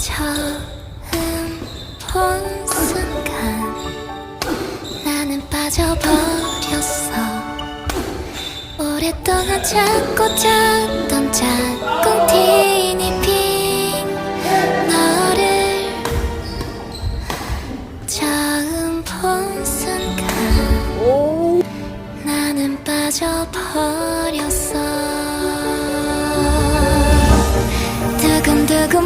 처음 본 순간 나는 빠져버렸어. 오랫동안 찾고 찾던 짝꿍 티니핑 너를 처음 본 순간 나는 빠져버렸어. 두근두근